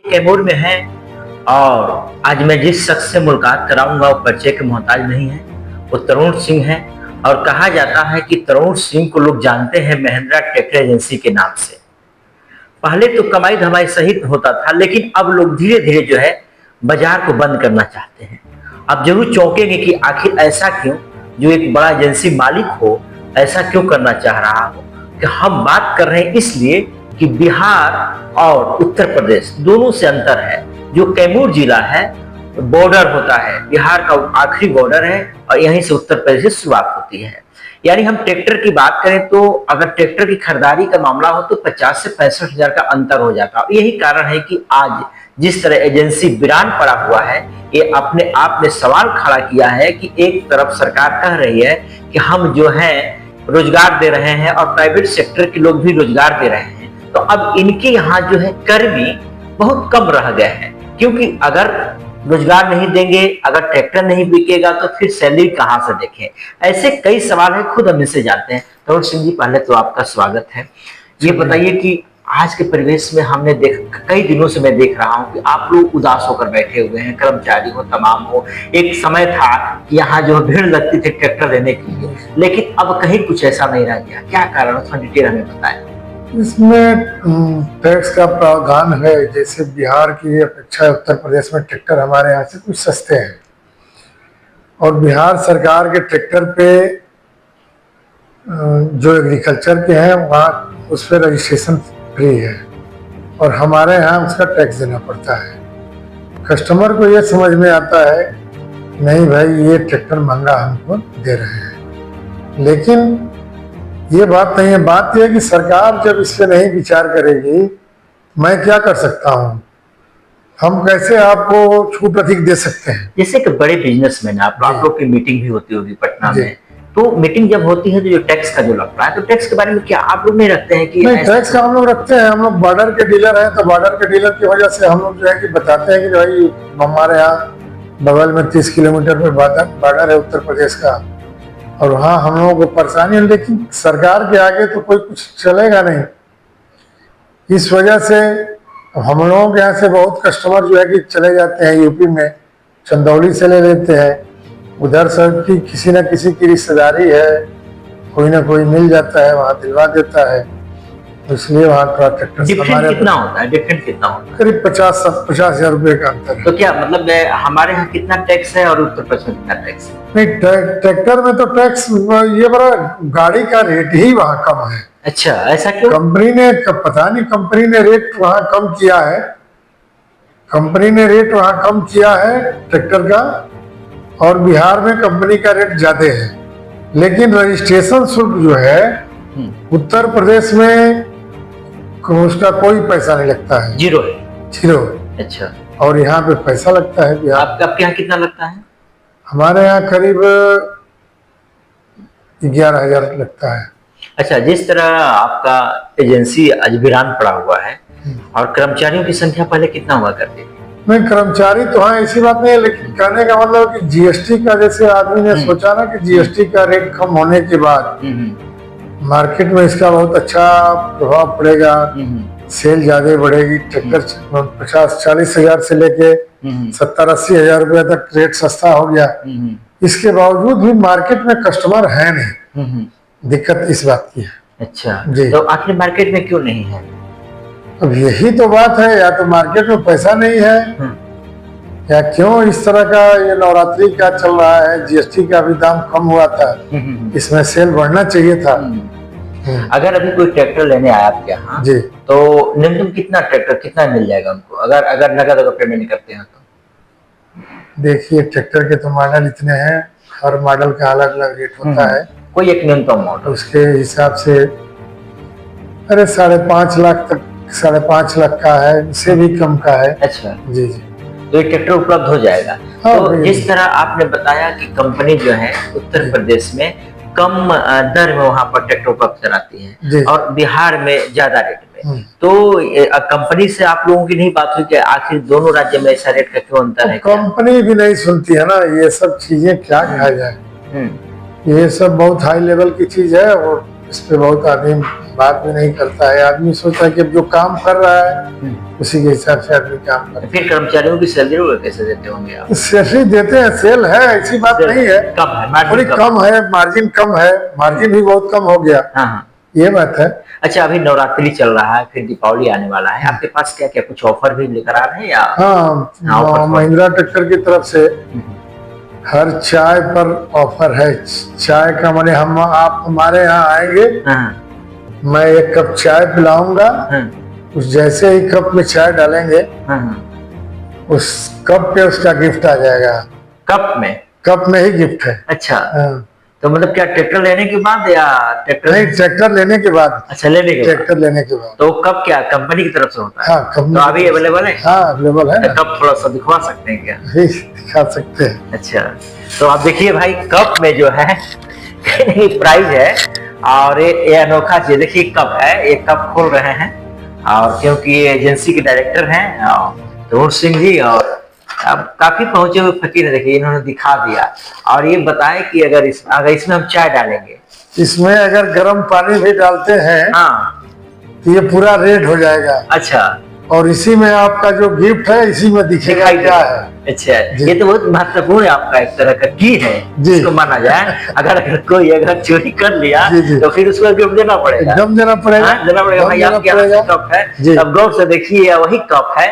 कैमूर में है और आज मैं जिस शख्स से मुलाकात कराऊंगा वो परिचय के मोहताज नहीं है। वो तरुण सिंह है और कहा जाता है कि तरुण सिंह को लोग जानते हैं महिंद्रा ट्रैक्टर एजेंसी के नाम से। पहले तो कमाई धमाई सही होता था, लेकिन अब लोग धीरे धीरे जो है बाजार को बंद करना चाहते हैं। अब जरूर चौंकेंगे कि आखिर ऐसा क्यों, जो एक बड़ा एजेंसी मालिक हो ऐसा क्यों करना चाह रहा हो। कि हम बात कर रहे हैं इसलिए कि बिहार और उत्तर प्रदेश दोनों से अंतर है। जो कैमूर जिला है बॉर्डर होता है, बिहार का आखिरी बॉर्डर है और यहीं से उत्तर प्रदेश से शुरुआत होती है। यानी हम ट्रैक्टर की बात करें तो अगर ट्रैक्टर की खरीदारी का मामला हो तो 50 से 65 हजार का अंतर हो जाता है। यही कारण है कि आज जिस तरह एजेंसी वीरान पड़ा हुआ है, ये अपने आप में सवाल खड़ा किया है कि एक तरफ सरकार कह रही है कि हम जो है रोजगार दे रहे हैं और प्राइवेट सेक्टर के लोग भी रोजगार दे रहे हैं, तो अब इनके यहाँ जो है कर्मी बहुत कम रह गए हैं। क्योंकि अगर रोजगार नहीं देंगे, अगर ट्रैक्टर नहीं बिकेगा तो फिर सैलरी कहां से देखें। ऐसे कई सवाल हैं, खुद हम इनसे जानते हैं। तरुण सिंह जी, पहले तो आपका स्वागत है। ये बताइए कि आज के परिवेश में हमने कई दिनों से मैं देख रहा हूं कि आप लोग उदास होकर बैठे हुए हैं, कर्मचारी हो तमाम हो। एक समय था कि यहाँ जो भीड़ लगती थी ट्रैक्टर लेने के लिए, लेकिन अब कहीं कुछ ऐसा नहीं रह गया। क्या कारण है, थोड़ा डिटेल हमें बताएं। इसमें टैक्स का प्रावधान है। जैसे बिहार की अपेक्षा उत्तर प्रदेश में ट्रैक्टर हमारे यहाँ से कुछ सस्ते हैं और बिहार सरकार के ट्रैक्टर पे जो एग्रीकल्चर के हैं वहाँ उस पर रजिस्ट्रेशन फ्री है और हमारे यहाँ उसका टैक्स देना पड़ता है। कस्टमर को ये समझ में आता है नहीं भाई ये ट्रैक्टर महंगा हमको दे रहे हैं, लेकिन ये बात नहीं है। बात यह है कि सरकार जब इस पे नहीं विचार करेगी, मैं क्या कर सकता हूँ, हम कैसे आपको छूट अधिक दे सकते हैं। जैसे कि बड़े बिजनेसमैन आप लोग की मीटिंग भी होती होगी पटना में, तो मीटिंग जब होती है तो जो टैक्स का जो लगता है, तो टैक्स के बारे में क्या आप लोग नहीं रखते हैं कि नहीं, टैक्स का हम लोग रखते हैं। हम लोग बॉर्डर के डीलर हैं, तो बॉर्डर के डीलर की वजह से हम लोग जो है कि बताते हैं कि भाई हमारे यहाँ बगल में 30 किलोमीटर पे बॉर्डर है उत्तर प्रदेश का और वहाँ हम लोगों को परेशानी है, लेकिन सरकार के आगे तो कोई कुछ चलेगा नहीं। इस वजह से हम लोगों के यहाँ से बहुत कस्टमर जो है कि चले जाते हैं यूपी में, चंदौली से ले लेते हैं। उधर सब की किसी न किसी की रिश्तेदारी है, कोई ना कोई मिल जाता है, वहाँ दिलवा देता है, इसलिए वहाँ का ट्रैक्टर कितना होता है, डिफरेंट कितना होता है? करीब 50 हजार रुपए का अंतर है। तो क्या मतलब हमारे यहाँ कितना टैक्स है और उत्तर प्रदेश में कितना टैक्स है? नहीं, ट्रैक्टर में तो टैक्स ये बड़ा गाड़ी का रेट ही वहाँ कम है। अच्छा, ऐसा क्यों? कंपनी ने पता नहीं, कंपनी ने रेट वहाँ कम किया है, कंपनी ने रेट वहाँ कम किया है ट्रैक्टर का, और बिहार में कंपनी का रेट ज्यादा है। लेकिन रजिस्ट्रेशन शुल्क जो है उत्तर प्रदेश में उसका कोई पैसा नहीं लगता है, जीरो है। जीरो। अच्छा, और यहाँ पे पैसा लगता है। आपके यहाँ कितना लगता है? हमारे यहाँ करीब 11,000 लगता है। अच्छा, जिस तरह आपका एजेंसी आज वीरान पड़ा हुआ है और कर्मचारियों की संख्या पहले कितना हुआ करती थी? नहीं, कर्मचारी तो हाँ, ऐसी बात नहीं है, लेकिन कहने का मतलब कि जीएसटी का, जैसे आदमी ने सोचा ना कि जीएसटी का रेट कम होने के बाद मार्केट में इसका बहुत अच्छा प्रभाव पड़ेगा, सेल ज्यादा बढ़ेगी। ट्रैक्टर 50-40 हजार से लेके 70-80 हजार रुपए तक रेट सस्ता हो गया। इसके बावजूद भी मार्केट में कस्टमर है नहीं। दिक्कत इस बात की है। अच्छा जी, तो आखिर मार्केट में क्यों नहीं है? अब यही तो बात है, या तो मार्केट में पैसा नहीं है, या क्यों इस तरह का ये नवरात्रि का चल रहा है। जीएसटी का भी दाम कम हुआ था, इसमें सेल बढ़ना चाहिए था। अगर अभी कोई ट्रैक्टर लेने आया आपके यहाँ जी, तो न्यूनतम कितना मिल जाएगा उनको, अगर नगद पेमेंट करते हैं तो? देखिए, ट्रैक्टर के तो मॉडल इतने हैं, हर मॉडल का अलग अलग रेट होता है। कोई एक न्यूनतम मॉडल उसके हिसाब से 5.5 लाख तक, 5.5 लाख का है, इससे भी कम का है। अच्छा जी जी, तो ये ट्रैक्टर उपलब्ध हो जाएगा। हाँ, तो जिस तरह आपने बताया कि कंपनी जो है उत्तर प्रदेश में कम दर में वहां पर ट्रैक्टर उपलब्ध कराती है और बिहार में ज्यादा रेट में, तो कंपनी से आप लोगों की नहीं बात हुई कि आखिर दोनों राज्य में ऐसा रेट का क्यों अंतर है? कंपनी भी नहीं सुनती है ना ये सब चीजें, क्या कहा जाए। ये सब बहुत हाई लेवल की चीज है और इस पे बहुत आदमी बात भी नहीं करता है। आदमी सोचता है कि अब जो काम कर रहा है उसी के हिसाब से आदमी काम करता फिर कर्मचारियों की सैलरी वगैरह कैसे देते होंगे आप? है। सैलरी देते हैं, सेल है, ऐसी बात नहीं है, कम है, मार्जिन थोड़ी कम है, मार्जिन कम है, मार्जिन भी बहुत कम हो गया। हाँ हाँ। ये बात है। अच्छा, अभी नवरात्रि चल रहा है, फिर दीपावली आने वाला है, आपके पास क्या क्या कुछ ऑफर भी लेकर आ रहे हैं या? हाँ, महिंद्रा ट्रैक्टर की तरफ से हर चाय पर ऑफर है। चाय का माने हम आप हमारे यहाँ आएंगे, मैं 1 कप चाय पिलाऊंगा, उस जैसे ही कप में चाय डालेंगे उस कप पे उसका गिफ्ट आ जाएगा। कप में ही गिफ्ट है। अच्छा, तो मतलब क्या ट्रैक्टर लेने के बाद या ट्रैक्टर? नहीं, ट्रैक्टर लेने के बाद। अच्छा, लेने के ट्रैक्टर लेने के बाद। तो कब क्या कंपनी की तरफ से होता है? हाँ, कंपनी। तो अभी अवेलेबल है? हाँ, अवेलेबल है ना। कप थोड़ा सा दिखवा सकते हैं क्या? दिखा सकते हैं। अच्छा, तो आप देखिए भाई, कप में जो है प्राइस है और ये अनोखा चीज। देखिए कप है, एक कप खोल रहे हैं और क्योंकि ये एजेंसी के डायरेक्टर हैं तरुण सिंह जी, और अब काफी पहुंचे हुए फकीर है। देखिए इन्होंने दिखा दिया और ये बताए कि अगर इसमें हम चाय डालेंगे, इसमें अगर गर्म पानी भी डालते हैं हाँ, तो ये पूरा रेड हो जाएगा। अच्छा, और इसी में आपका जो गिफ्ट है इसी में दिखेगा क्या है। अच्छा, ये तो बहुत महत्वपूर्ण है, आपका एक तरह का की है जिसको माना जाए। अगर कोई अगर चोरी कर लिया तो फिर उसको गिफ्ट देना पड़ेगा, एकदम देना पड़ेगा, देना पड़ेगा। भाई आपके यहाँ कप है, अब गौर से देखिए, वही कप है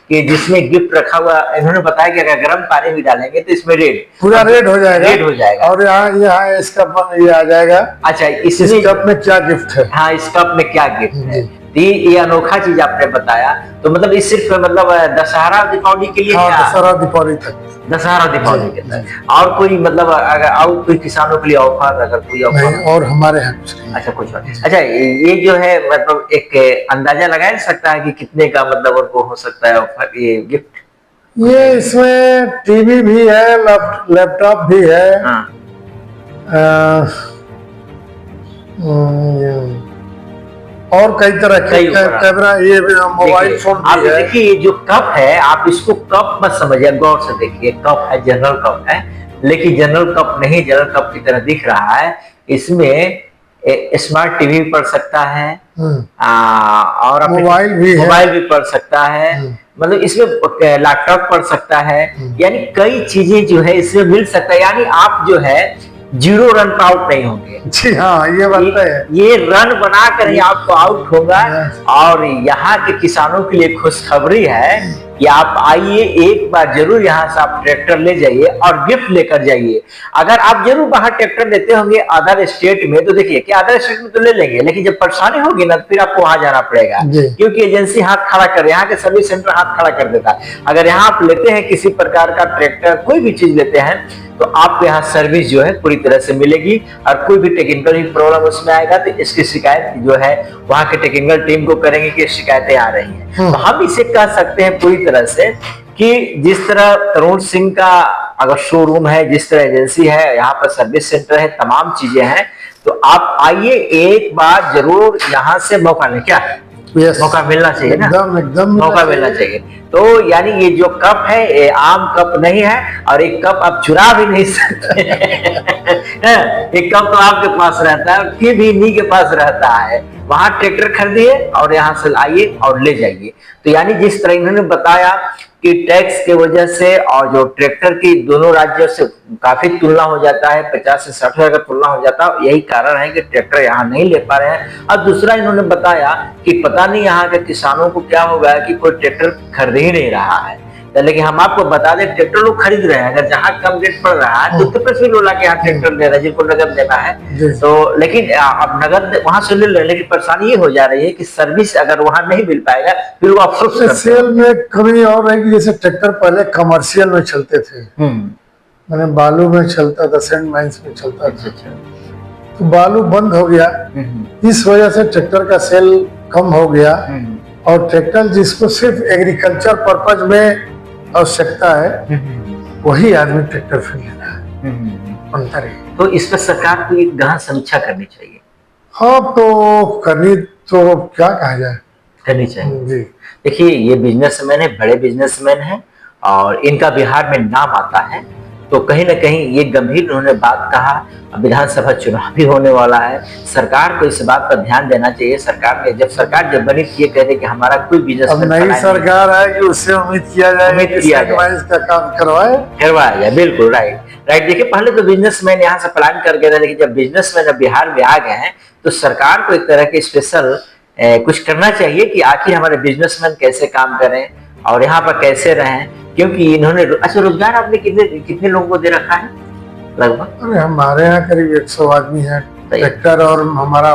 कि जिसमें गिफ्ट रखा हुआ। इन्होंने बताया कि अगर गर्म पानी भी डालेंगे तो इसमें पूरा रेड हो जाएगा। और यहाँ इसका ये आ जाएगा। अच्छा, इस कप में क्या गिफ्ट है? हाँ, इस कप में क्या गिफ्ट है, ये अनोखा चीज आपने बताया। तो मतलब इस सिर्फ मतलब दशहरा दीपावली के लिए? हाँ, दशहरा दीपावली तक। दशहरा दीपावली के तक। और कोई मतलब अगर और कोई किसानों के लिए ऑफर, अगर कोई ऑफर नहीं, और हमारे यहाँ कुछ नहीं। अच्छा, कुछ और। अच्छा, ये जो है मतलब एक अंदाजा लगाया सकता है कि कितने का मतलब उनको हो सकता है ऑफर, ये गिफ्ट? ये इसमें टीवी भी है, लैपटॉप भी है। और कई तरह के कैमरा, ये मोबाइल फोन भी है। देखिए ये जो कप है, आप इसको कप मत समझिए, गौर से देखिए। कप है, जनरल कप है, लेकिन जनरल कप नहीं, जनरल कप की तरह दिख रहा है। इसमें स्मार्ट टीवी भी पढ़ सकता है और मोबाइल भी पढ़ सकता है, मतलब इसमें लैपटॉप पढ़ सकता है, यानी कई चीजें जो है इसमें मिल सकता है। यानी आप जो है जीरो रन पर आउट नहीं होंगे। जी हाँ, ये बात है। ये रन बनाकर ही आपको आउट होगा। और यहाँ के किसानों के लिए खुशखबरी है कि आप आइए, एक बार जरूर यहाँ से आप ट्रैक्टर ले जाइए और गिफ्ट लेकर जाइए। अगर आप जरूर बाहर ट्रैक्टर लेते होंगे अदर स्टेट में, तो देखिए कि अदर स्टेट में तो ले लेंगे, लेकिन जब परेशानी होगी ना फिर आपको वहां जाना पड़ेगा, क्योंकि एजेंसी हाथ खड़ा कर, यहाँ के सर्विस सेंटर हाथ खड़ा कर देता है। अगर यहाँ आप लेते हैं किसी प्रकार का ट्रैक्टर, कोई भी चीज लेते हैं, तो आपको यहाँ सर्विस जो है पूरी तरह से मिलेगी। और कोई भी टेक्निकल प्रॉब्लम उसमें आएगा तो इसकी शिकायत जो है वहां के टेक्निकल टीम को करेंगे कि शिकायतें आ रही हैं। तो हम इसे कह सकते हैं पूरी तरह से कि जिस तरह तरुण सिंह का अगर शोरूम है, जिस तरह एजेंसी है, यहाँ पर सर्विस सेंटर है, तमाम चीजें हैं, तो आप आइए, एक बार जरूर यहाँ से मौका लें। क्या है? मौका मिलना चाहिए ना, एकदम मौका मिलना चाहिए। तो यानी ये जो कप है ये आम कप नहीं है, और एक कप आप चुरा भी नहीं सकते। एक कप तो आपके पास रहता है, फिर भी इन्हीं के पास रहता है। वहां ट्रैक्टर खरीदिए और यहाँ से आइए और ले जाइए। तो यानी जिस तरह इन्होंने बताया कि टैक्स के वजह से और जो ट्रैक्टर की दोनों राज्यों से काफी तुलना हो जाता है, 50 से 60 हजार का तुलना हो जाता है, यही कारण है कि ट्रैक्टर यहाँ नहीं ले पा रहे हैं। और दूसरा इन्होंने बताया कि पता नहीं यहाँ के किसानों को क्या होगा कि कोई ट्रैक्टर खरीद ही नहीं रहा है। लेकिन हम आपको बता दें, ट्रैक्टर लोग खरीद रहे हैं। अगर जहाँ कम रेट पड़ रहा है तो उत्तर प्रदेश लोग लाके यहाँ ट्रैक्टर ले रहे हैं जिनको नगद लेना है। तो लेकिन अब नगद वहां से ले रहे हैं, लेकिन परेशानी ये हो जा रही है कि सर्विस अगर वहां नहीं मिल पाएगा फिर वो अफसोस करते हैं। सेल में कमी और है कि जैसे ट्रैक्टर पहले कमर्शियल में चलते थे, मैंने बालू में चलता था, सैंड माइंस में चलता था, तो बालू बंद हो गया। इस वजह से ट्रैक्टर का सेल कम हो गया। और ट्रैक्टर जिसको सिर्फ एग्रीकल्चर पर्पज में आवश्यकता है वही आदमी ट्रैक्टर फिर लेना है। तो इस पर सरकार को एक गहन समीक्षा करनी चाहिए। हाँ, तो करनी तो क्या कहा जाए, करनी चाहिए जी। देखिए ये बिजनेसमैन है, बड़े बिजनेसमैन है और इनका बिहार में नाम आता है। तो कहीं ना कहीं ये गंभीर उन्होंने बात कहा। विधानसभा चुनाव भी होने वाला है, सरकार को इस बात पर ध्यान देना चाहिए। सरकार ने जब बनी थी ये कहते कि हमारा कोई बिजनेस अब नई सरकार आएगी, उससे उम्मीद किया जाए कि इसका काम करवाया जाए। बिल्कुल राइट। देखिए पहले तो बिजनेसमैन यहाँ से प्लान कर गए थे, लेकिन जब बिजनेसमैन अब बिहार में आ गए हैं तो सरकार को एक तरह के स्पेशल कुछ करना चाहिए कि आखिर हमारे बिजनेसमैन कैसे काम करें और यहाँ पर कैसे रहें, क्योंकि इन्होंने अच्छा रोजगार आपने कितने लोगों को दे रखा है लगभग? अरे हमारे यहाँ करीब 100 आदमी है, ट्रैक्टर और हमारा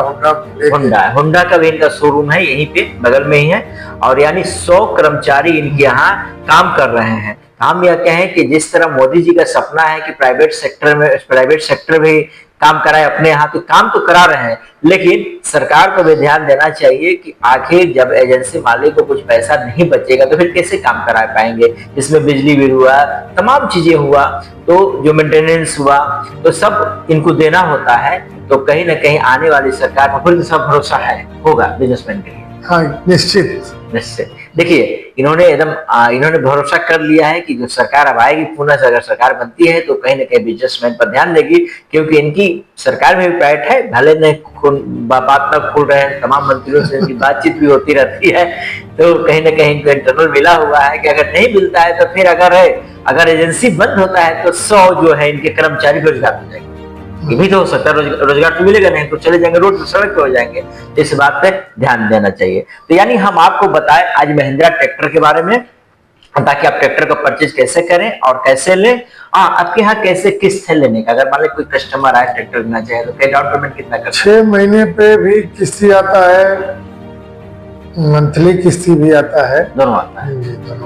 होंडा का भी इनका शोरूम है यहीं पे बगल में ही है, और यानी 100 कर्मचारी इनके यहाँ काम कर रहे हैं। हम यह कहें कि जिस तरह मोदी जी का सपना है कि प्राइवेट सेक्टर भी काम कराए अपने यहाँ, तो काम तो करा रहे हैं, लेकिन सरकार को भी ध्यान देना चाहिए कि आखिर जब एजेंसी मालिक को कुछ पैसा नहीं बचेगा तो फिर कैसे काम करा पाएंगे। इसमें बिजली बिल हुआ, तमाम चीजें हुआ, तो जो मेंटेनेंस हुआ तो सब इनको देना होता है। तो कहीं ना कहीं आने वाली सरकार पर फिर सब भरोसा है होगा बिजनेसमैन के लिए। हाँ निश्चित। देखिए इन्होंने भरोसा कर लिया है कि जो सरकार अब आएगी, पुनः से अगर सरकार बनती है तो कहीं ना कहीं बिजनेसमैन पर ध्यान देगी, क्योंकि इनकी सरकार में भी पैठ है, भले न बात न खुल रहे हैं, तमाम मंत्रियों से इनकी बातचीत भी होती रहती है, तो कहीं ना कहीं इनको इंटरनल मिला हुआ है कि अगर नहीं मिलता है तो फिर अगर एजेंसी बंद होता है तो 100 जो है इनके कर्मचारी बेरोजगार हो जाएंगे। ये भी तो हो सकता है, रोजगार तो मिलेगा नहीं तो चले जाएंगे रोड पर, सड़क पे हो जाएंगे। इस बात पे ध्यान देना चाहिए। तो यानी हम आपको बताएं आज महिंद्रा ट्रैक्टर के बारे में, ताकि आप ट्रैक्टर को परचेज कैसे करें और कैसे लें। आपके यहाँ कैसे किस्त है लेने का? अगर मान लो कोई कस्टमर आए ट्रैक्टर लेना चाहे तो डाउन पेमेंट कितना करना? 6 महीने पे भी किस्ती आता है, मंथली किस्ती भी आता है, दोनों आता है।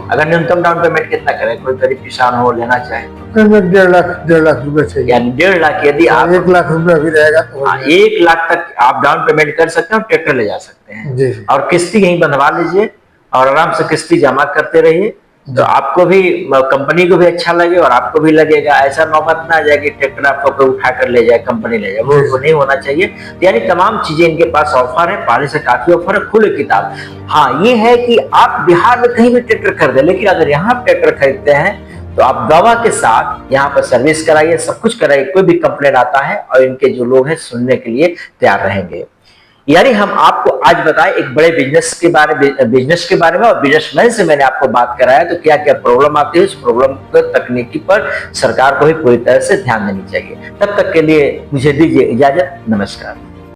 अगर न्यूनतम डाउन पेमेंट कितना करें? कोई गरीब किसान हो लेना चाहे तो 1.5 लाख रुपए चाहिए। यानी 1.5 लाख, यदि आप 1 लाख रुपए भी रहेगा तो 1 लाख तक आप डाउन पेमेंट कर सकते हैं और ट्रैक्टर ले जा सकते हैं जी। और किस्ती यहीं बंधवा लीजिए और आराम से किस्ती जमा करते रहिए, तो आपको भी, कंपनी को भी अच्छा लगे और आपको भी लगेगा। ऐसा नौबत ना आ जाए कि ट्रैक्टर आपको कोई उठा कर ले जाए, कंपनी ले जाए, वो नहीं होना चाहिए। यानी तमाम चीजें इनके पास ऑफर है, पहले से काफी ऑफर है, खुले किताब। हाँ ये है कि आप बिहार में कहीं भी ट्रैक्टर खरीदे, लेकिन अगर यहाँ ट्रैक्टर खरीदते हैं तो आप दवा के साथ यहाँ पर सर्विस कराइए, सब कुछ कराइए, कोई भी कंप्लेंट आता है और इनके जो लोग हैं सुनने के लिए तैयार रहेंगे। यानी हम आपको आज बताए एक बड़े बिजनेस के बारे में और बिजनेसमैन से मैंने आपको बात कराया, तो क्या क्या प्रॉब्लम आती है, उस प्रॉब्लम को तकनीकी पर सरकार को भी पूरी तरह से ध्यान देनी चाहिए। तब तक के लिए मुझे दीजिए इजाजत, नमस्कार।